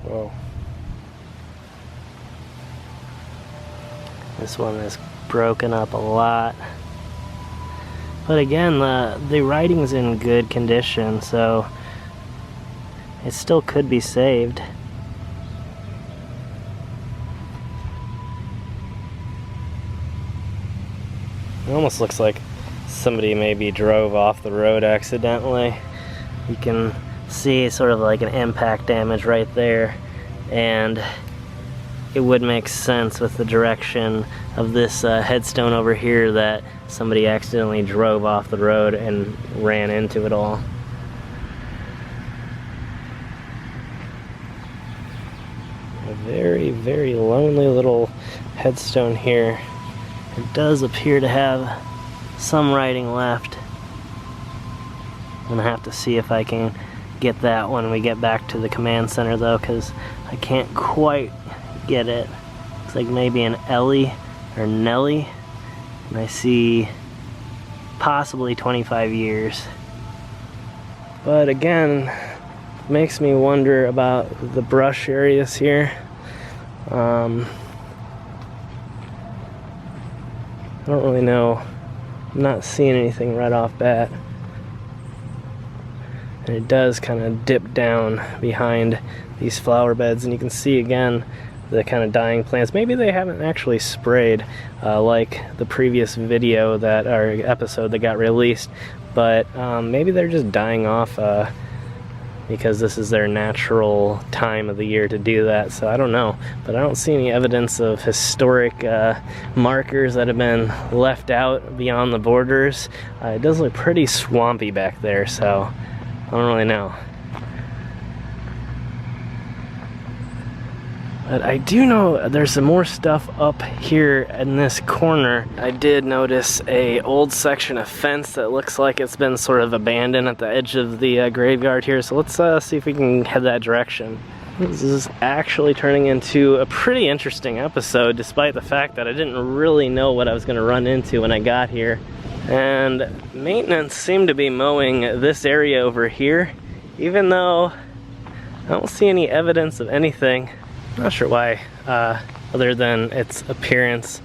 Whoa. This one is broken up a lot. But again, the writing's in good condition, so it still could be saved. It almost looks like somebody maybe drove off the road accidentally. You can see sort of like an impact damage right there, and it would make sense with the direction of this headstone over here that somebody accidentally drove off the road and ran into it all. A very, very lonely little headstone here. It does appear to have some writing left. I'm gonna have to see if I can get that when we get back to the command center though, because I can't quite get it. Looks like maybe an Ellie or Nelly, and I see possibly 25 years. But again, makes me wonder about the brush areas here. I don't really know. I'm not seeing anything right off bat. And it does kind of dip down behind these flower beds, and you can see again the kind of dying plants. Maybe they haven't actually sprayed like the previous video that, or episode that got released, but maybe they're just dying off because this is their natural time of the year to do that. So I don't know, but I don't see any evidence of historic markers that have been left out beyond the borders. It does look pretty swampy back there, so I don't really know. But I do know there's some more stuff up here in this corner. I did notice a old section of fence that looks like it's been sort of abandoned at the edge of the graveyard here. So let's see if we can head that direction. This is actually turning into a pretty interesting episode, despite the fact that I didn't really know what I was going to run into when I got here. And maintenance seemed to be mowing this area over here, even though I don't see any evidence of anything. Not sure why, other than its appearance,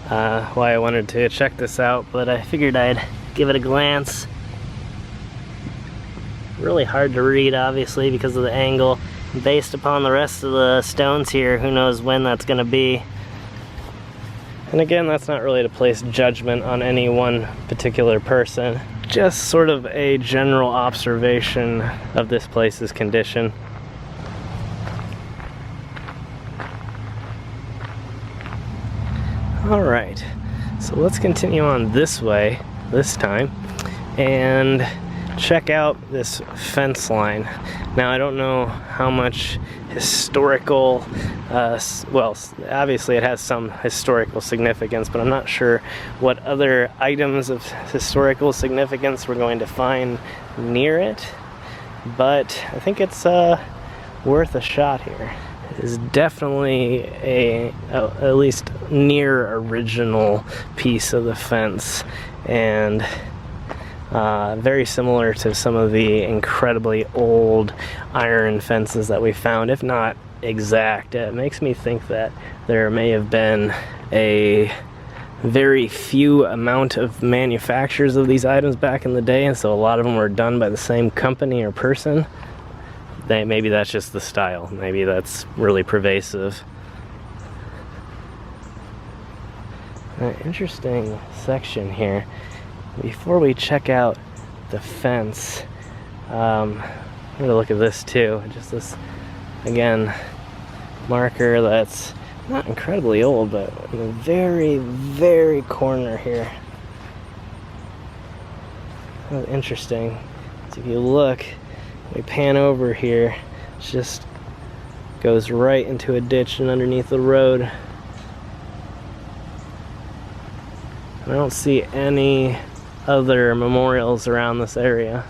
why I wanted to check this out, but I figured I'd give it a glance. Really hard to read, obviously, because of the angle. Based upon the rest of the stones here, who knows when that's going to be. And again, that's not really to place judgment on any one particular person, just sort of a general observation of this place's condition. Alright, so let's continue on this way this time and check out this fence line. Now, I don't know how much historical, well, obviously it has some historical significance, but I'm not sure what other items of historical significance we're going to find near it. But I think it's worth a shot here. It is definitely at least near original piece of the fence, and very similar to some of the incredibly old iron fences that we found, if not exact. It makes me think that there may have been a very few amount of manufacturers of these items back in the day, and so a lot of them were done by the same company or person. Maybe that's just the style. Maybe that's really pervasive. An interesting section here. Before we check out the fence, I'm going to look at this too. Just this, again, marker that's not incredibly old, but in the very, very corner here. That's interesting. So if you look, we pan over here, it just goes right into a ditch and underneath the road. I don't see any other memorials around this area,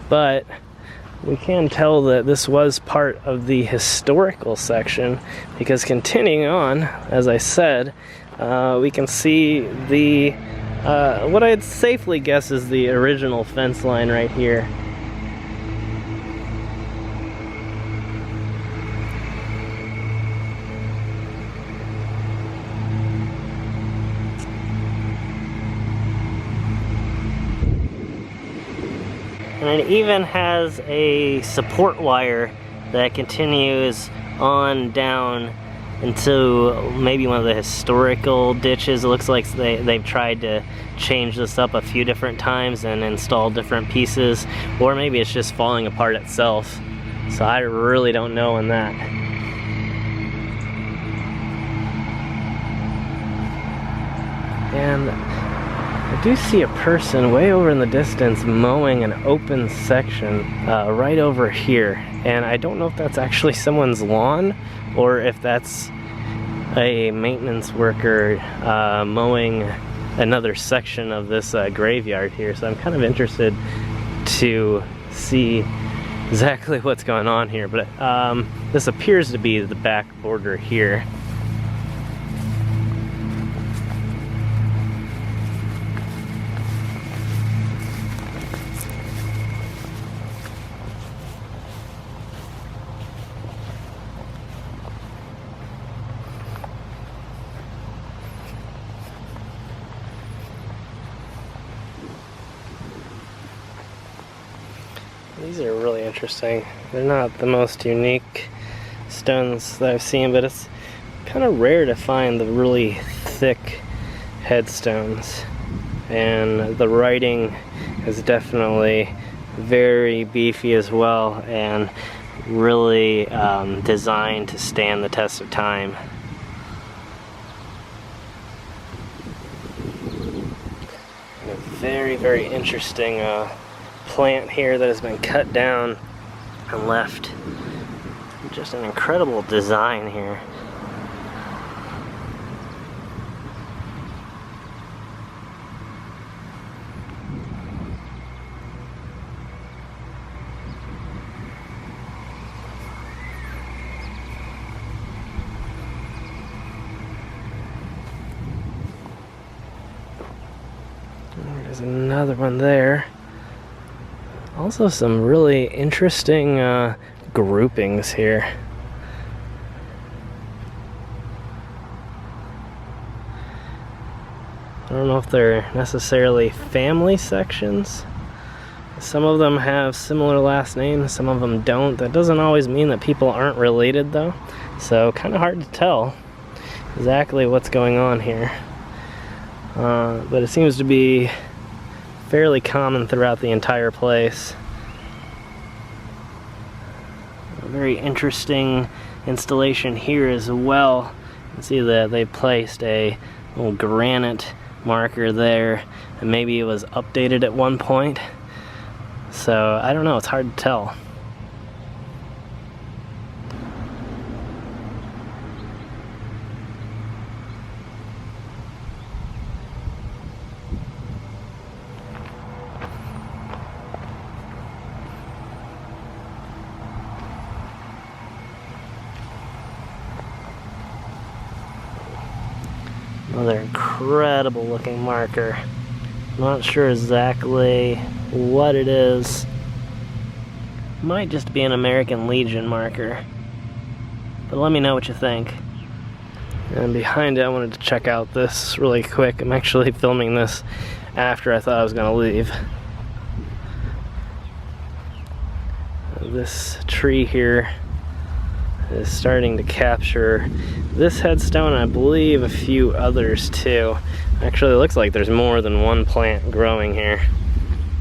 but we can tell that this was part of the historical section, because continuing on, as I said, we can see the what I'd safely guess is the original fence line right here. And it even has a support wire that continues on down into maybe one of the historical ditches. It looks like they've tried to change this up a few different times and install different pieces, or maybe it's just falling apart itself. So I really don't know on that. And I do see a person way over in the distance mowing an open section right over here. And I don't know if that's actually someone's lawn or if that's a maintenance worker mowing another section of this graveyard here. So I'm kind of interested to see exactly what's going on here. But this appears to be the back border here. These are really interesting. They're not the most unique stones that I've seen, but it's kind of rare to find the really thick headstones. And the writing is definitely very beefy as well, and really designed to stand the test of time. And a very, very interesting plant here that has been cut down and left. Just an incredible design here. There's another one there. Also some really interesting groupings here. I don't know if they're necessarily family sections. Some of them have similar last names, some of them don't. That doesn't always mean that people aren't related though. So kind of hard to tell exactly what's going on here. But it seems to be fairly common throughout the entire place. A very interesting installation here as well. You can see that they placed a little granite marker there, and maybe it was updated at one point. So I don't know, it's hard to tell. Another incredible looking marker. Not sure exactly what it is. Might just be an American Legion marker. But let me know what you think. And behind it, I wanted to check out this really quick. I'm actually filming this after I thought I was gonna leave. This tree here is starting to capture this headstone, and I believe a few others too. Actually, it looks like there's more than one plant growing here.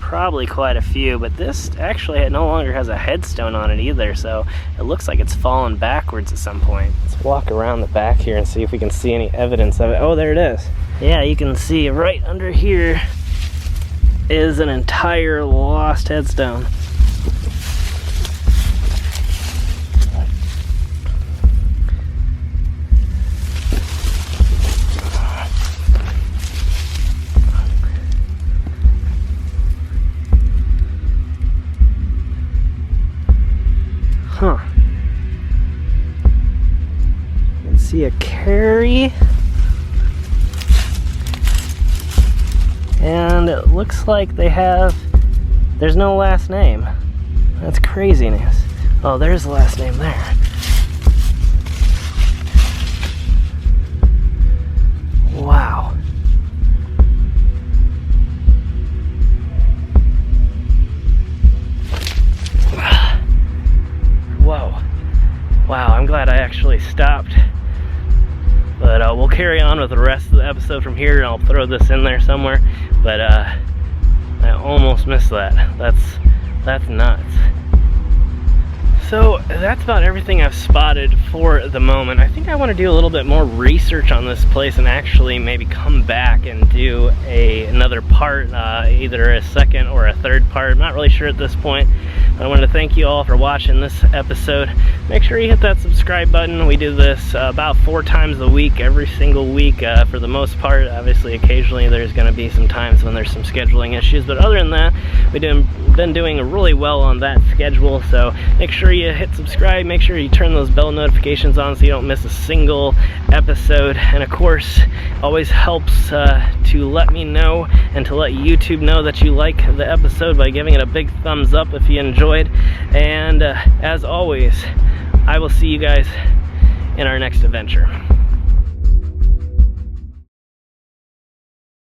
Probably quite a few, but this actually no longer has a headstone on it either, so it looks like it's fallen backwards at some point. Let's walk around the back here and see if we can see any evidence of it. Oh, there it is. Yeah, you can see right under here is an entire lost headstone. Huh. You can see a carry. And it looks like there's no last name. That's craziness. Oh, there's the last name there. Wow. glad I actually stopped. But we'll carry on with the rest of the episode from here, and I'll throw this in there somewhere. But I almost missed that. That's nuts. So that's about everything I've spotted for the moment. I think I want to do a little bit more research on this place and actually maybe come back and do another part, either a second or a third part. I'm not really sure at this point. But I wanted to thank you all for watching this episode. Make sure you hit that subscribe button. We do this about 4 times a week, every single week for the most part. Obviously, occasionally there's going to be some times when there's some scheduling issues, but other than that, we've been doing really well on that schedule. So make sure you hit subscribe, make sure you turn those bell notifications on so you don't miss a single episode. And of course, always helps to let me know and to let YouTube know that you like the episode by giving it a big thumbs up if you enjoyed. And as always, I will see you guys in our next adventure.